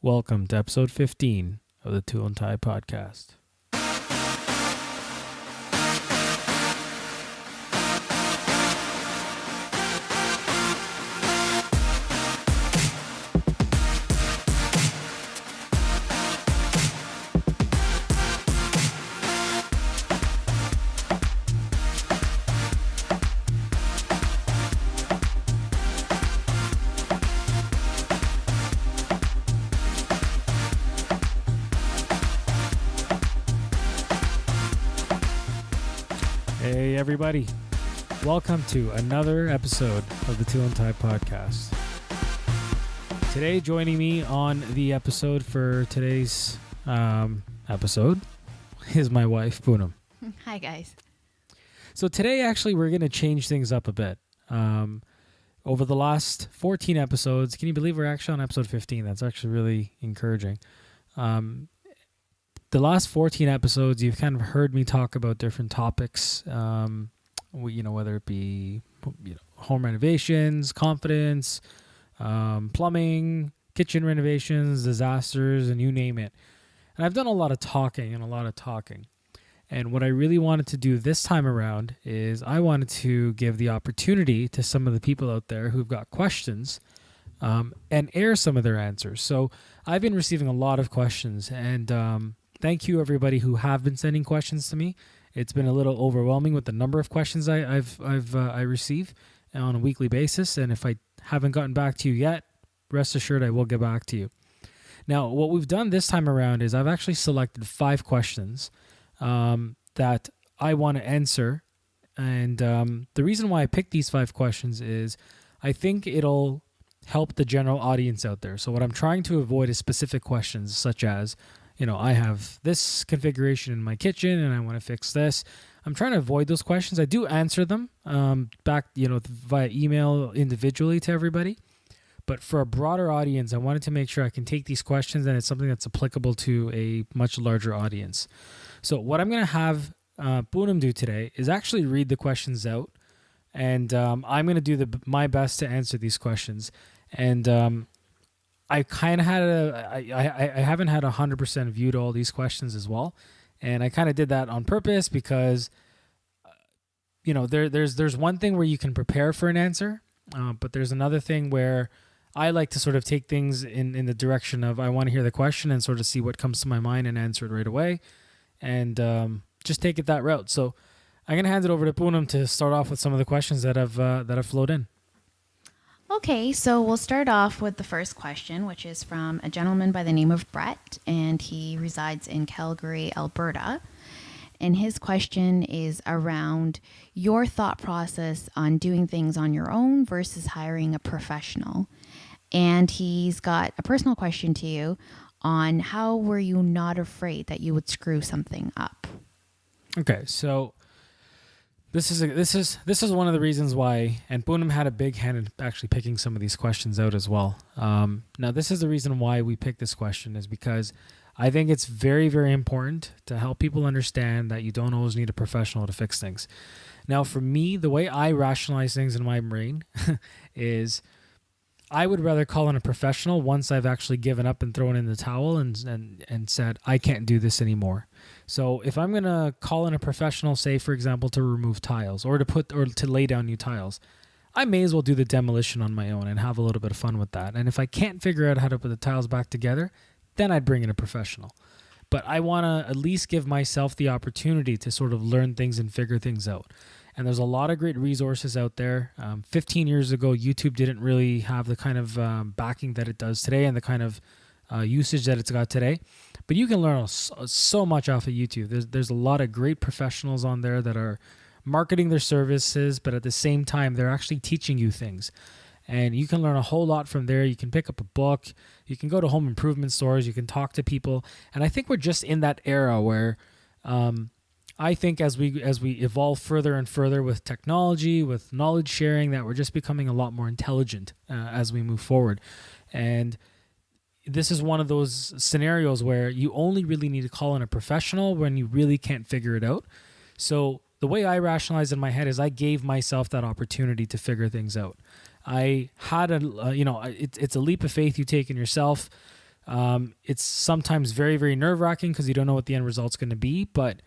Welcome to episode 15 of the Tool and Tie podcast. Hey everybody, welcome to another episode of the Tool and Tie podcast. Today joining me on the episode for today's episode is my wife, Poonam. Hi guys. So today actually we're going to change things up a bit. Over the last 14 episodes, can you believe we're actually on episode 15? That's actually really encouraging. The last 14 episodes, you've kind of heard me talk about different topics, whether it be home renovations, confidence, plumbing, kitchen renovations, disasters, and you name it. And I've done a lot of talking. And what I really wanted to do this time around is I wanted to give the opportunity to some of the people out there who've got questions and air some of their answers. So I've been receiving a lot of questions, and thank you, everybody who have been sending questions to me. It's been a little overwhelming with the number of questions I receive on a weekly basis. And if I haven't gotten back to you yet, rest assured I will get back to you. Now, what we've done this time around is I've actually selected 5 questions that I want to answer. And the reason why I picked these 5 questions is I think it'll help the general audience out there. So what I'm trying to avoid is specific questions such as, I have this configuration in my kitchen and I want to fix this. I'm trying to avoid those questions. I do answer them back, via email individually to everybody. But for a broader audience, I wanted to make sure I can take these questions and it's something that's applicable to a much larger audience. So what I'm going to have Poonam do today is actually read the questions out. And I'm going to do my best to answer these questions. And I kind of had I haven't had 100% viewed all these questions as well. And I kind of did that on purpose because, there's one thing where you can prepare for an answer, but there's another thing where I like to sort of take things in the direction of I want to hear the question and sort of see what comes to my mind and answer it right away and just take it that route. So I'm going to hand it over to Poonam to start off with some of the questions that have flowed in. Okay, so we'll start off with the first question, which is from a gentleman by the name of Brett, and he resides in Calgary, Alberta. And his question is around your thought process on doing things on your own versus hiring a professional. And he's got a personal question to you on how were you not afraid that you would screw something up? Okay, so This is one of the reasons why, and Poonam had a big hand in actually picking some of these questions out as well. Now, this is the reason why we picked this question is because I think it's very, very important to help people understand that you don't always need a professional to fix things. Now, for me, the way I rationalize things in my brain is I would rather call in a professional once I've actually given up and thrown in the towel and said, I can't do this anymore. So if I'm going to call in a professional, say, for example, to remove tiles or to lay down new tiles, I may as well do the demolition on my own and have a little bit of fun with that. And if I can't figure out how to put the tiles back together, then I'd bring in a professional. But I want to at least give myself the opportunity to sort of learn things and figure things out. And there's a lot of great resources out there. 15 years ago, YouTube didn't really have the kind of backing that it does today and the kind of usage that it's got today. But you can learn so much off of YouTube. There's a lot of great professionals on there that are marketing their services, but at the same time, they're actually teaching you things. And you can learn a whole lot from there. You can pick up a book. You can go to home improvement stores. You can talk to people. And I think we're just in that era where I think as we evolve further and further with technology, with knowledge sharing, that we're just becoming a lot more intelligent as we move forward. And this is one of those scenarios where you only really need to call in a professional when you really can't figure it out. So the way I rationalize in my head is I gave myself that opportunity to figure things out. I had it's a leap of faith you take in yourself. It's sometimes very, very nerve-wracking because you don't know what the end result's going to be. But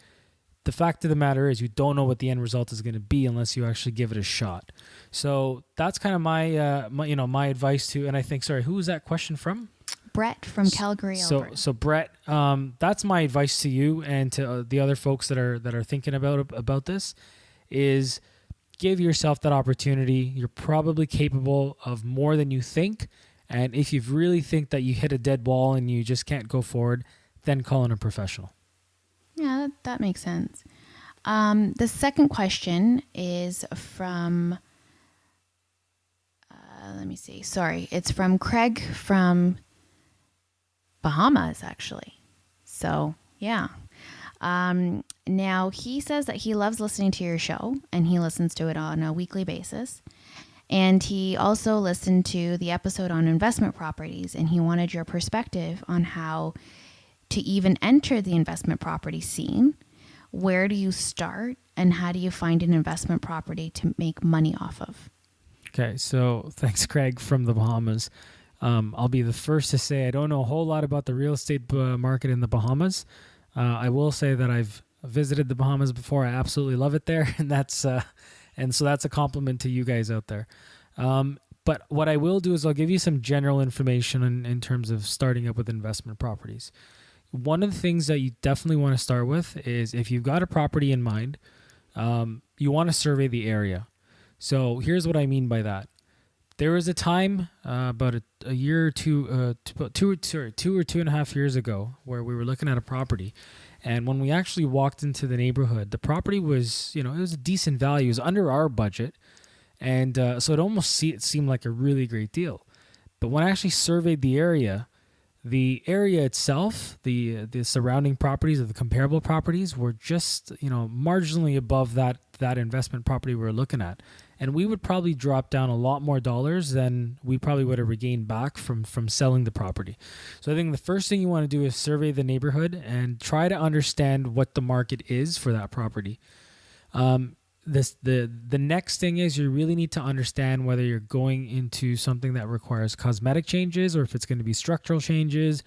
the fact of the matter is you don't know what the end result is going to be unless you actually give it a shot. So that's kind of my advice to, and I think, sorry, who was that question from? Brett from Calgary, Alberta. So Brett, that's my advice to you and to the other folks that are thinking about this is give yourself that opportunity. You're probably capable of more than you think. And if you really think that you hit a dead wall and you just can't go forward, then call in a professional. Yeah, that makes sense. The second question is from, let me see. Sorry, it's from Craig from Bahamas, actually. So, yeah. Now, he says that he loves listening to your show, and he listens to it on a weekly basis. And he also listened to the episode on investment properties, and he wanted your perspective on how to even enter the investment property scene. Where do you start, and how do you find an investment property to make money off of? Okay, so thanks, Craig, from the Bahamas. I'll be the first to say I don't know a whole lot about the real estate market in the Bahamas. I will say that I've visited the Bahamas before. I absolutely love it there, and so that's a compliment to you guys out there. But what I will do is I'll give you some general information in terms of starting up with investment properties. One of the things that you definitely want to start with is if you've got a property in mind, you want to survey the area. So here's what I mean by that. There was a time about a year or two, 2.5 years ago, where we were looking at a property, and when we actually walked into the neighborhood, the property was, it was a decent value, it was under our budget, and so it seemed like a really great deal. But when I actually surveyed the area itself, the surrounding properties or the comparable properties were just, marginally above that investment property we were looking at. And we would probably drop down a lot more dollars than we probably would have regained back from selling the property. So I think the first thing you want to do is survey the neighborhood and try to understand what the market is for that property. The next thing is you really need to understand whether you're going into something that requires cosmetic changes or if it's going to be structural changes.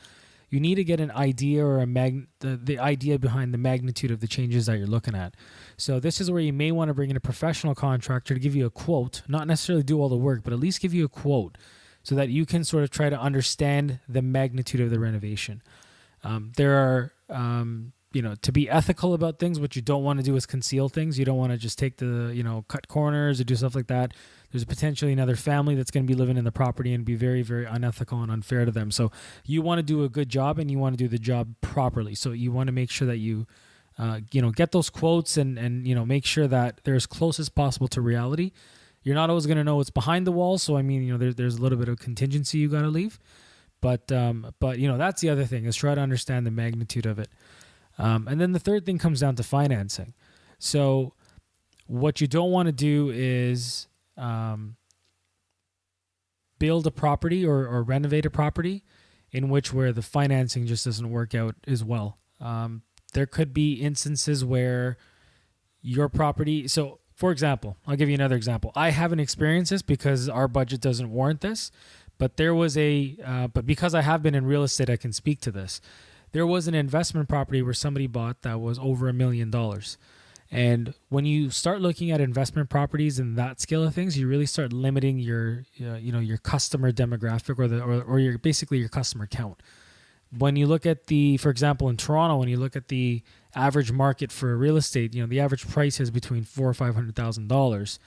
You need to get an idea or the idea behind the magnitude of the changes that you're looking at. So this is where you may want to bring in a professional contractor to give you a quote, not necessarily do all the work, but at least give you a quote so that you can sort of try to understand the magnitude of the renovation. There are, to be ethical about things, what you don't want to do is conceal things. You don't want to just take cut corners or do stuff like that. There's potentially another family that's going to be living in the property and be very, very unethical and unfair to them. So you want to do a good job and you want to do the job properly. So you want to make sure that you, get those quotes and make sure that they're as close as possible to reality. You're not always going to know what's behind the wall. So, there's a little bit of contingency you got to leave. But that's the other thing is try to understand the magnitude of it. And then the third thing comes down to financing. So what you don't want to do is build a property or renovate a property where the financing just doesn't work out as well. There could be instances where your property... So, for example, I'll give you another example. I haven't experienced this because our budget doesn't warrant this, but there was but because I have been in real estate, I can speak to this. There was an investment property where somebody bought that was over $1 million. And when you start looking at investment properties and that scale of things, you really start limiting your customer demographic or your basically your customer count. When you look at for example, in Toronto, when you look at the average market for real estate, the average price is between $400,000 or $500,000.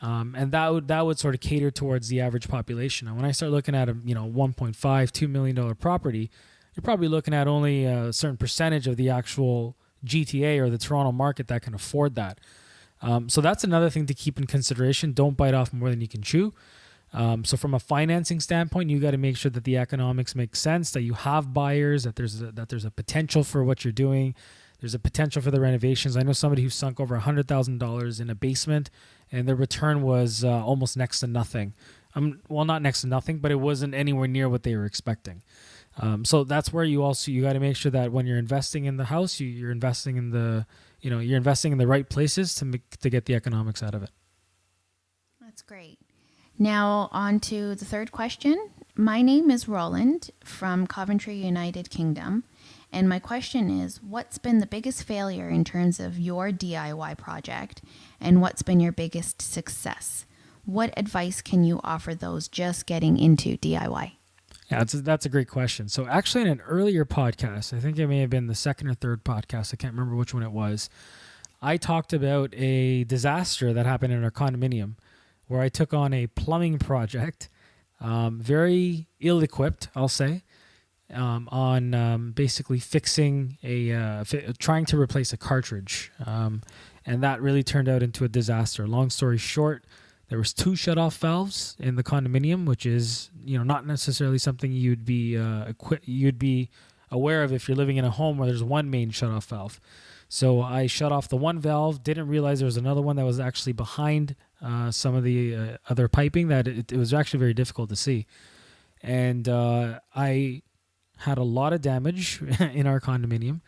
And that would sort of cater towards the average population. And when I start looking at a $1.5-2 million property, you're probably looking at only a certain percentage of the actual GTA or the Toronto market that can afford that. So that's another thing to keep in consideration. Don't bite off more than you can chew. So from a financing standpoint, you got to make sure that the economics make sense, that you have buyers, that there's a potential for what you're doing. There's a potential for the renovations. I know somebody who sunk over $100,000 in a basement, and their return was almost next to nothing. Well, not next to nothing, but it wasn't anywhere near what they were expecting. So that's where you got to make sure that when you're investing in the house, you're investing in you're investing in the right places to get the economics out of it. That's great. Now on to the third question My name is Roland from Coventry, United Kingdom. And my question is, what's been the biggest failure in terms of your DIY project, and what's been your biggest success? What advice can you offer those just getting into DIY? Yeah, that's a great question. So actually in an earlier podcast, I think it may have been the second or third podcast, I can't remember which one it was, I talked about a disaster that happened in our condominium where I took on a plumbing project, very ill-equipped, I'll say, on basically fixing trying to replace a cartridge. And that really turned out into a disaster. Long story short, there was 2 shutoff valves in the condominium, which is, not necessarily something you'd be aware of if you're living in a home where there's one main shutoff valve. So I shut off the one valve, didn't realize there was another one that was actually behind some of the other piping that it was actually very difficult to see. And I had a lot of damage in our condominium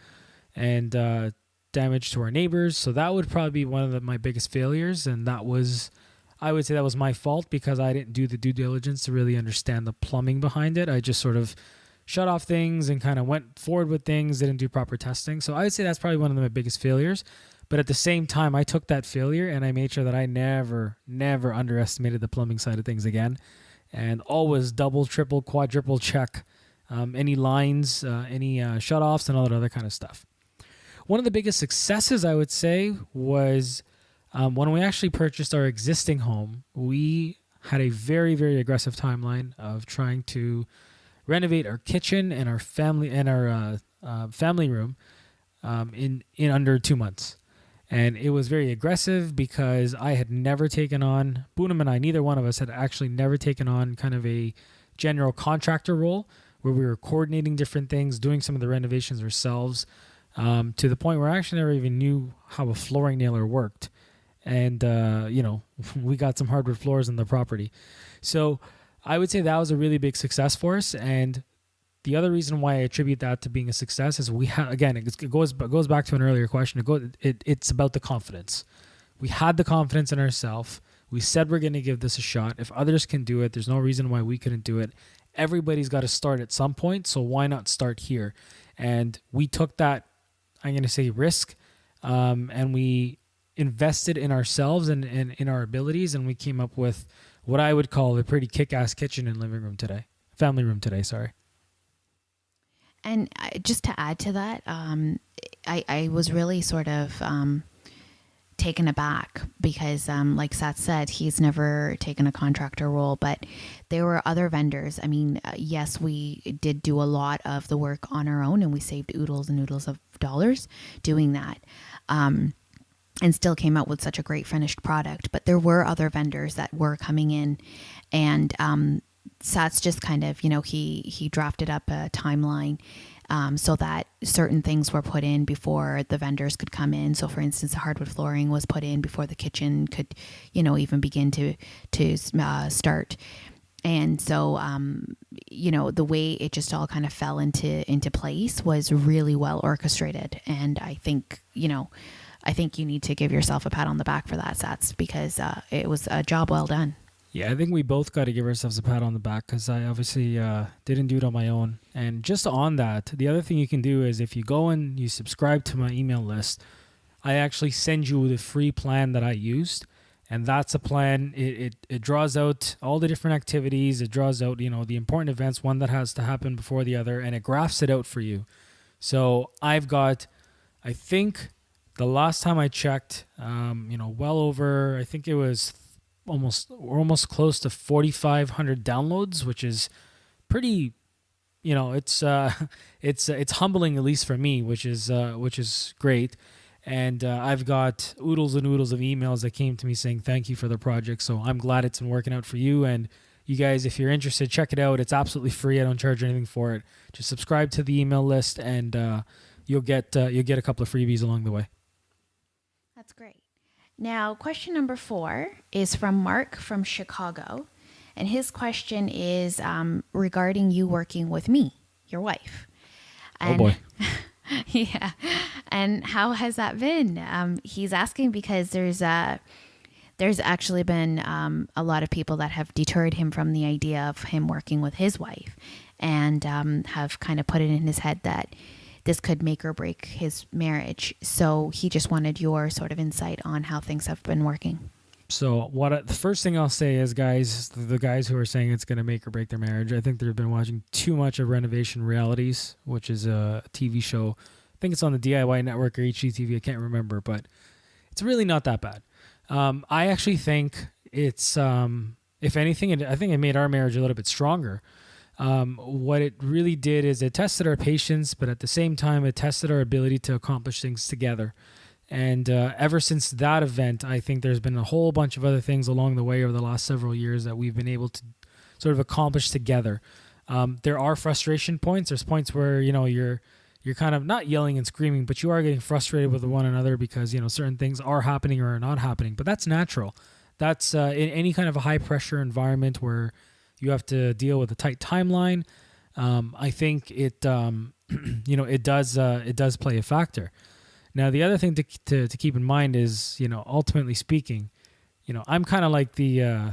and damage to our neighbors. So that would probably be one of my biggest failures. And I would say that was my fault because I didn't do the due diligence to really understand the plumbing behind it. I just sort of shut off things and kind of went forward with things, didn't do proper testing. So I would say that's probably one of my biggest failures. But at the same time, I took that failure and I made sure that I never underestimated the plumbing side of things again. And always double, triple, quadruple check any lines, any shutoffs, and all that other kind of stuff. One of the biggest successes, I would say, was when we actually purchased our existing home. We had a very, very aggressive timeline of trying to renovate our kitchen and our family room in under 2 months. And it was very aggressive because I had never taken on, Poonam and I, neither one of us had actually never taken on kind of a general contractor role where we were coordinating different things, doing some of the renovations ourselves, to the point where I actually never even knew how a flooring nailer worked. And, we got some hardwood floors in the property. So I would say that was a really big success for us. And the other reason why I attribute that to being a success is it goes back to an earlier question. It's about the confidence. We had the confidence in ourselves. We said we're going to give this a shot. If others can do it, there's no reason why we couldn't do it. Everybody's got to start at some point, so why not start here? And we took that, I'm going to say, risk, and we invested in ourselves and in our abilities, and we came up with what I would call a pretty kick-ass kitchen and family room today, sorry. And just to add to that, I was really sort of taken aback because, like Sat said, he's never taken a contractor role, but there were other vendors. I mean, yes, we did do a lot of the work on our own, and we saved oodles and oodles of dollars doing that. And still came out with such a great finished product. But there were other vendors that were coming in, and Sat's just kind of, he drafted up a timeline so that certain things were put in before the vendors could come in. So, for instance, the hardwood flooring was put in before the kitchen could, even begin to start. And so, the way it just all kind of fell into place was really well orchestrated. And I think you need to give yourself a pat on the back for that, Sats, because it was a job well done. Yeah, I think we both got to give ourselves a pat on the back because I obviously didn't do it on my own. And just on that, the other thing you can do is if you go and you subscribe to my email list, I actually send you the free plan that I used. And that's a plan. It draws out all the different activities. It draws out, the important events, one that has to happen before the other, and it graphs it out for you. So I've got, I think the last time I checked, well over, I think it was almost close to 4,500 downloads, which is pretty, it's humbling, at least for me, which is great. And I've got oodles and oodles of emails that came to me saying thank you for the project. So I'm glad it's been working out for you. And you guys, if you're interested, check it out. It's absolutely free. I don't charge anything for it. Just subscribe to the email list, and you'll get a couple of freebies along the way. That's great. Now, question number 4 is from Mark from Chicago. And his question is regarding you working with me, your wife. And, oh boy. Yeah. And how has that been? He's asking because there's there's actually been a lot of people that have deterred him from the idea of him working with his wife, and have kind of put it in his head that this could make or break his marriage. So he just wanted your sort of insight on how things have been working. So the first thing I'll say is, guys, the guys who are saying it's going to make or break their marriage, I think they've been watching too much of Renovation Realities, which is a TV show. I think it's on the DIY Network or HGTV. I can't remember, but it's really not that bad. I actually think it's, if anything, I think it made our marriage a little bit stronger. What it really did is it tested our patience, but at the same time, it tested our ability to accomplish things together. And ever since that event, I think there's been a whole bunch of other things along the way over the last several years that we've been able to sort of accomplish together. There are frustration points. There's points where, you're kind of not yelling and screaming, but you are getting frustrated with one another because, certain things are happening or are not happening. But that's natural. That's in any kind of a high pressure environment where you have to deal with a tight timeline. I think it, it does play a factor. Now, the other thing to keep in mind is, ultimately speaking, I'm kind of like the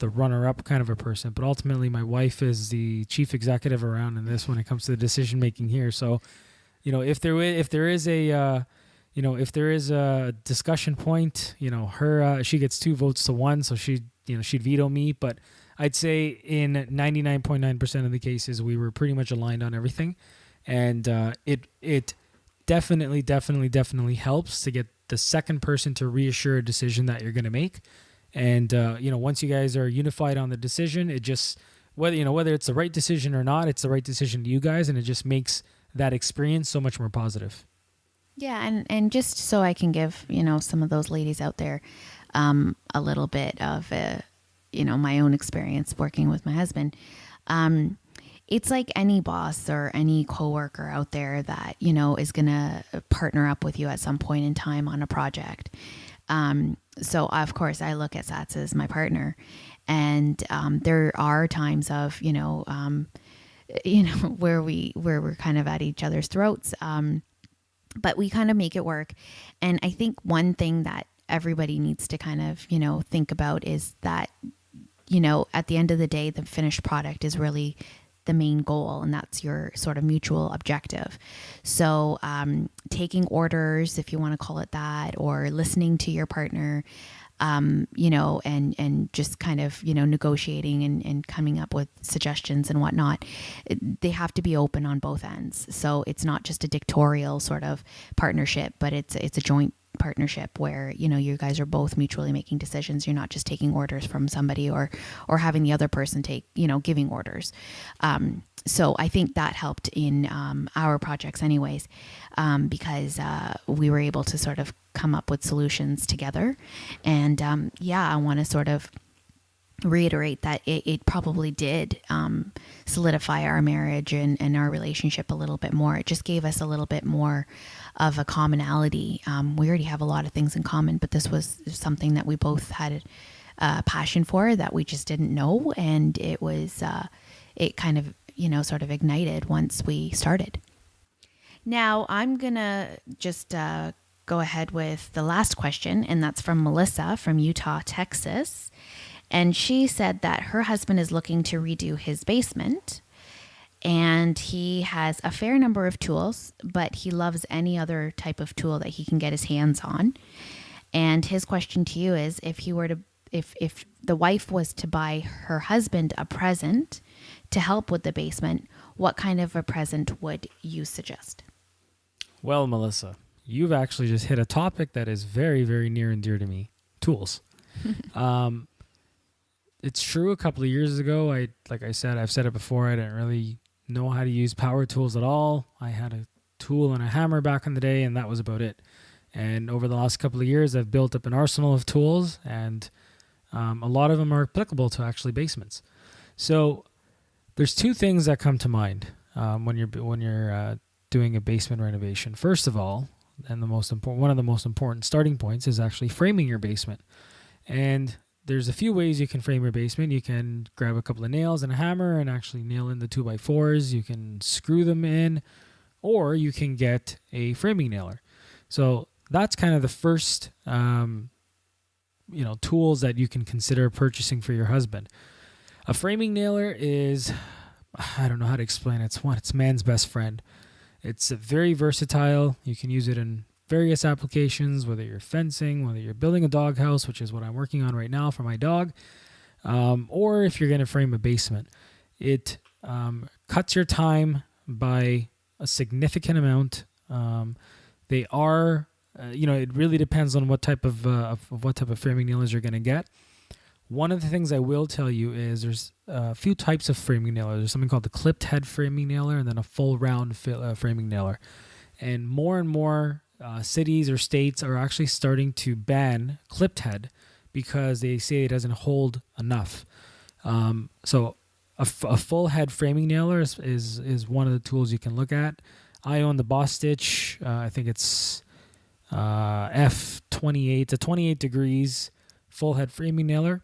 runner-up kind of a person, but ultimately my wife is the chief executive around in this when it comes to the decision making here. So, if there is a discussion point, she gets 2 votes to 1, so she'd veto me. But I'd say in 99.9% of the cases, we were pretty much aligned on everything, and it definitely helps to get the second person to reassure a decision that you're going to make. And once you guys are unified on the decision, it just whether it's the right decision or not, it's the right decision to you guys, and it just makes that experience so much more positive. Yeah, and just so I can give some of those ladies out there a little bit of my own experience working with my husband. It's like any boss or any coworker out there that, is going to partner up with you at some point in time on a project. So of course I look at Sats as my partner, and there are times of, where we're kind of at each other's throats. But we kind of make it work. And I think one thing that everybody needs to kind of, think about is that, at the end of the day, the finished product is really the main goal, and that's your sort of mutual objective. So taking orders, if you want to call it that, or listening to your partner, and just kind of, negotiating and coming up with suggestions and whatnot, they have to be open on both ends. So it's not just a dictatorial sort of partnership, but it's a joint partnership where, you guys are both mutually making decisions. You're not just taking orders from somebody or having the other person take, giving orders. So I think that helped in our projects anyways, because we were able to sort of come up with solutions together. And I want to sort of reiterate that it probably did solidify our marriage and our relationship a little bit more. It just gave us a little bit more of a commonality. We already have a lot of things in common, but this was something that we both had a passion for that we just didn't know. And it was, it kind of, sort of ignited once we started. Now I'm going to just go ahead with the last question, and that's from Melissa from Utah, Texas. And she said that her husband is looking to redo his basement, and he has a fair number of tools, but he loves any other type of tool that he can get his hands on. And his question to you is, if the wife was to buy her husband a present to help with the basement, what kind of a present would you suggest? Well, Melissa, you've actually just hit a topic that is very, very near and dear to me. Tools. It's true. A couple of years ago, I've said it before, I didn't really know how to use power tools at all. I had a tool and a hammer back in the day, and that was about it. And over the last couple of years, I've built up an arsenal of tools, and a lot of them are applicable to actually basements. So there's 2 things that come to mind when you're doing a basement renovation. First of all, and one of the most important starting points is actually framing your basement. And there's a few ways you can frame your basement. You can grab a couple of nails and a hammer and actually nail in the 2x4s. You can screw them in, or you can get a framing nailer. So that's kind of the first tools that you can consider purchasing for your husband. A framing nailer is, I don't know how to explain it. It's man's best friend. It's very versatile. You can use it in various applications, whether you're fencing, whether you're building a doghouse, which is what I'm working on right now for my dog, or if you're going to frame a basement. It cuts your time by a significant amount. They are, it really depends on what type of framing nailers you're going to get. One of the things I will tell you is there's a few types of framing nailer. There's something called the clipped head framing nailer, and then a full round framing nailer. And more cities or states are actually starting to ban clipped head because they say it doesn't hold enough. So a full head framing nailer is one of the tools you can look at. I own the Boss Stitch. I think it's F28 to 28 degrees full head framing nailer.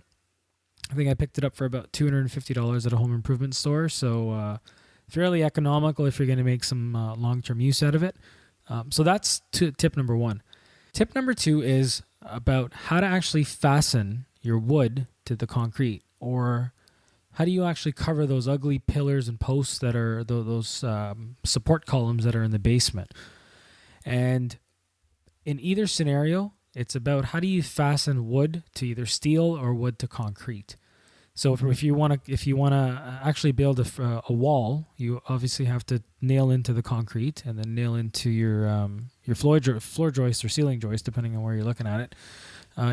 I think I picked it up for about $250 at a home improvement store. So fairly economical if you're going to make some long-term use out of it. So that's tip number one. Tip number two is about how to actually fasten your wood to the concrete, or how do you actually cover those ugly pillars and posts that are those support columns that are in the basement. And in either scenario, it's about how do you fasten wood to either steel or wood to concrete. So if you want to actually build a wall, you obviously have to nail into the concrete and then nail into your floor joist or ceiling joist, depending on where you're looking at it,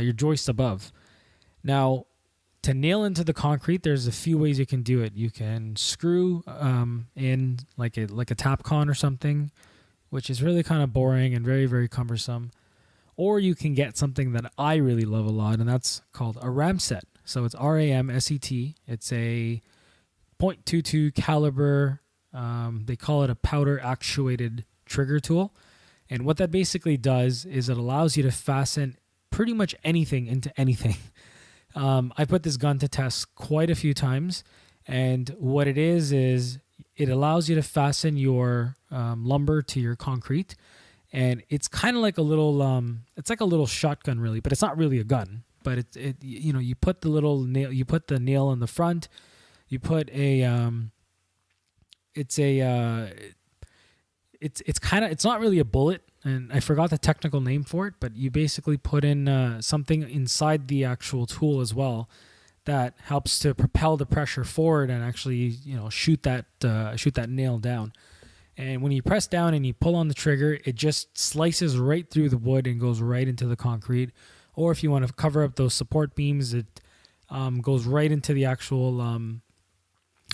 your joist above. Now, to nail into the concrete, there's a few ways you can do it. You can screw in like a Tapcon or something, which is really kind of boring and very, very cumbersome. Or you can get something that I really love a lot, and that's called a Ramset. So it's RAMSET. It's a .22 caliber. They call it a powder actuated trigger tool. And what that basically does is it allows you to fasten pretty much anything into anything. I put this gun to test quite a few times. And what it is it allows you to fasten your lumber to your concrete. And it's kind of like a little shotgun really, but it's not really a gun. But you put the little nail, you put the nail in the front, you put it's not really a bullet, and I forgot the technical name for it, but you basically put in something inside the actual tool as well that helps to propel the pressure forward and actually shoot that nail down. And when you press down and you pull on the trigger, it just slices right through the wood and goes right into the concrete. Or if you want to cover up those support beams, it goes right into the actual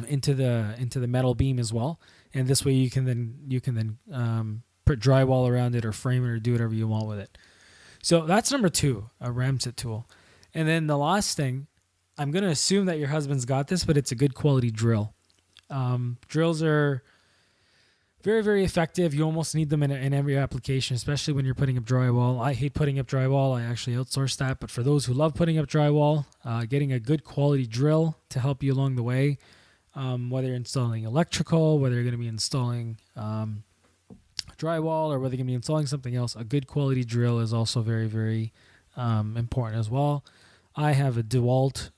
into the metal beam as well. And this way you can then put drywall around it or frame it or do whatever you want with it. So that's number two, a Ramset tool. And then the last thing, I'm going to assume that your husband's got this, but it's a good quality drill. Drills are very, very effective. You almost need them in every application, especially when you're putting up drywall. I hate putting up drywall. I actually outsource that. But for those who love putting up drywall, getting a good quality drill to help you along the way, whether you're installing electrical, whether you're going to be installing drywall, or whether you're going to be installing something else, a good quality drill is also very, very important as well. I have a DeWalt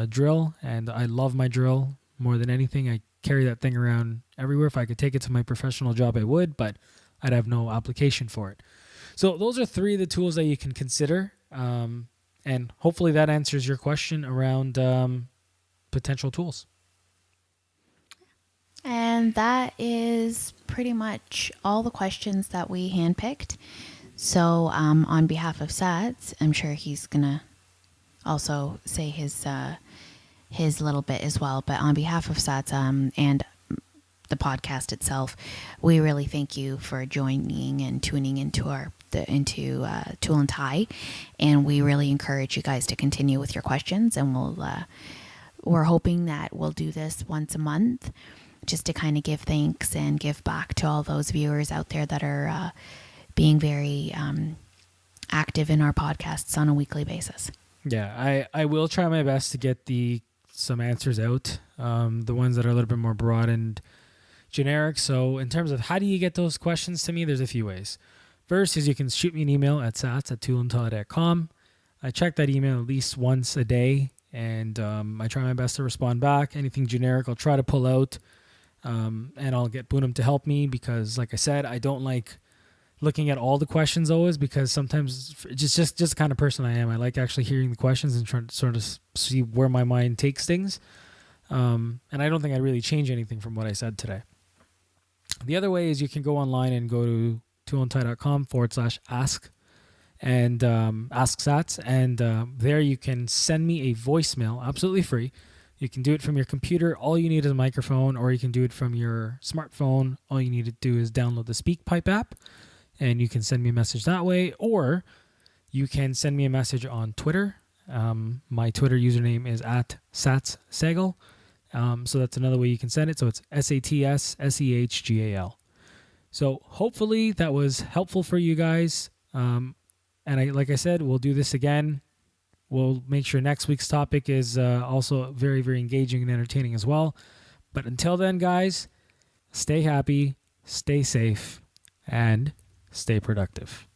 drill, and I love my drill more than anything. I carry that thing around everywhere. If I could take it to my professional job, I would, but I'd have no application for it. So those are three of the tools that you can consider. And hopefully that answers your question around potential tools. And that is pretty much all the questions that we handpicked. So on behalf of SATS, I'm sure he's going to also say his little bit as well. But on behalf of SATS and the podcast itself, we really thank you for joining and tuning into Tool and Tie, and we really encourage you guys to continue with your questions. And we're hoping that we'll do this once a month, just to kind of give thanks and give back to all those viewers out there that are being very active in our podcasts on a weekly basis. Yeah, I will try my best to get some answers out, the ones that are a little bit more broad and generic. So in terms of how do you get those questions to me, there's a few ways. First is you can shoot me an email at sats@toolandtie.com. I check that email at least once a day, and I try my best to respond back. Anything generic, I'll try to pull out, and I'll get Poonam to help me because, like I said, I don't like looking at all the questions always because sometimes just the kind of person I am. I like actually hearing the questions and trying to sort of see where my mind takes things. And I don't think I really change anything from what I said today. The other way is you can go online and go to toolandtie.com/ask and ask Sats. And there you can send me a voicemail absolutely free. You can do it from your computer. All you need is a microphone, or you can do it from your smartphone. All you need to do is download the SpeakPipe app, and you can send me a message that way, or you can send me a message on Twitter. My Twitter username is @SatsSegal. So that's another way you can send it. So it's SATSSEHGAL. So hopefully that was helpful for you guys. And like I said, we'll do this again. We'll make sure next week's topic is also very, very engaging and entertaining as well. But until then, guys, stay happy, stay safe, and stay productive.